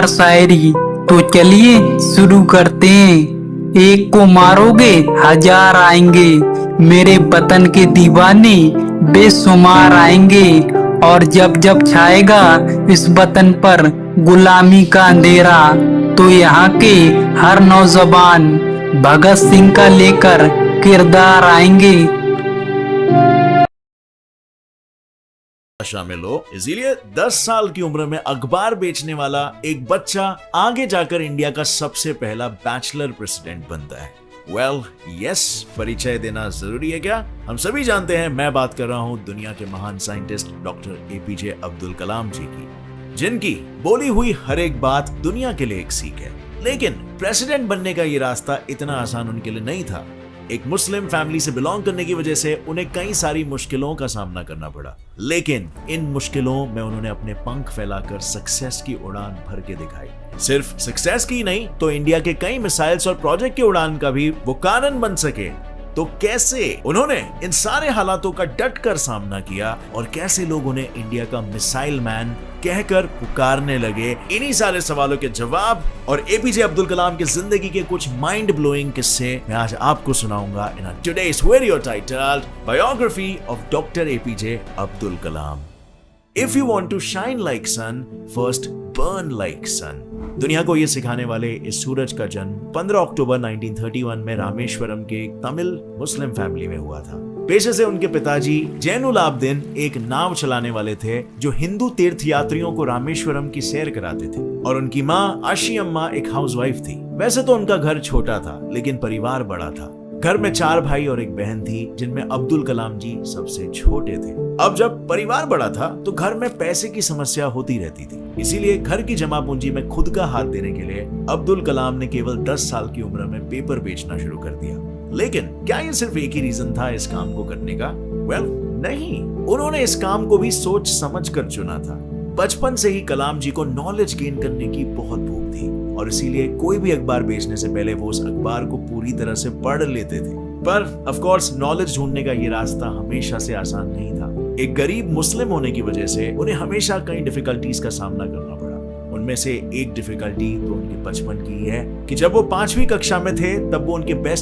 मजेदार शायरी। तो चलिए शुरू करते हैं। एक को मारोगे हजार आएंगे, मेरे वतन के दीवाने बेशुमार आएंगे। और जब जब छाएगा इस वतन पर गुलामी का अंधेरा, तो यहाँ के हर नौजवान भगत सिंह का लेकर किरदार आएंगे। शामिल हो। इसीलिए 10 साल की उम्र में अखबार बेचने वाला एक बच्चा आगे जाकर इंडिया का सबसे पहला बैचलर प्रेसिडेंट बनता है। वेल यस, परिचय देना जरूरी है क्या? हम सभी जानते हैं, मैं बात कर रहा हूं दुनिया के महान scientist doctor APJ Abdul Kalam जी की, जिनकी बोली हुई हर एक बात दुनिया के लिए एक सीख है। लेकिन प्रेसिडेंट बनने का ये रास्ता इतना आसान उनके लिए नहीं था। एक मुस्लिम फैमिली से बिलोंग करने की वजह से उन्हें कई सारी मुश्किलों का सामना करना पड़ा, लेकिन इन मुश्किलों में उन्होंने अपने पंख फैलाकर सक्सेस की उड़ान भर के दिखाई। सिर्फ सक्सेस की नहीं, तो इंडिया के कई मिसाइल्स और प्रोजेक्ट की उड़ान का भी वो कारण बन सके। तो कैसे उन्होंने इन सारे हालातों का डट कर सामना किया और कैसे लोग उन्हें इंडिया का मिसाइल मैन कहकर पुकारने लगे, इन्हीं सारे सवालों के जवाब और एपीजे अब्दुल कलाम की जिंदगी के कुछ माइंड ब्लोइंग किस्से मैं आज आपको सुनाऊंगा in today's video titled biography of doctor APJ Abdul Kalam. If you want to shine like sun, first burn like sun। दुनिया को ये सिखाने वाले इस सूरज का जन्म 15 अक्टूबर 1931 में रामेश्वरम के एक तमिल मुस्लिम फैमिली में हुआ था। पेशे से उनके पिताजी जैनुल आबदीन एक नाव चलाने वाले थे, जो हिंदू तीर्थ यात्रियों को रामेश्वरम की सैर कराते थे, और उनकी माँ आशी अम्मा एक हाउसवाइफ थी। वैसे तो उनका घर छोटा था, लेकिन परिवार बड़ा था। घर में 4 भाई और एक बहन थी, जिनमें अब्दुल कलाम जी सबसे छोटे थे। अब जब परिवार बड़ा था तो घर में पैसे की समस्या होती रहती थी, इसीलिए घर की जमा पूंजी में खुद का हाथ देने के लिए अब्दुल कलाम ने केवल 10 साल की उम्र में पेपर बेचना शुरू कर दिया। लेकिन क्या ये सिर्फ एक ही रीजन था इस काम को करने का? वेल नहीं, उन्होंने इस काम को भी सोच समझ कर चुना था। बचपन से ही कलाम जी को नॉलेज गेन करने की बहुत भूख थी, और इसीलिए कोई भी अखबार बेचने से पहले वो उस अखबार को पूरी तरह से पढ़ लेते थे। पर ऑफ कोर्स नॉलेज ढूंढने का ये रास्ता हमेशा से आसान नहीं था। एक गरीब मुस्लिम होने की वजह से उन्हें हमेशा कई डिफिकल्टीज का सामना करना पड़ा। उनमें से एक डिफिकल्टी तो उनके बचपन की है कि जब वो 5वीं कक्षा में थे, तब वो उनके बेस्ट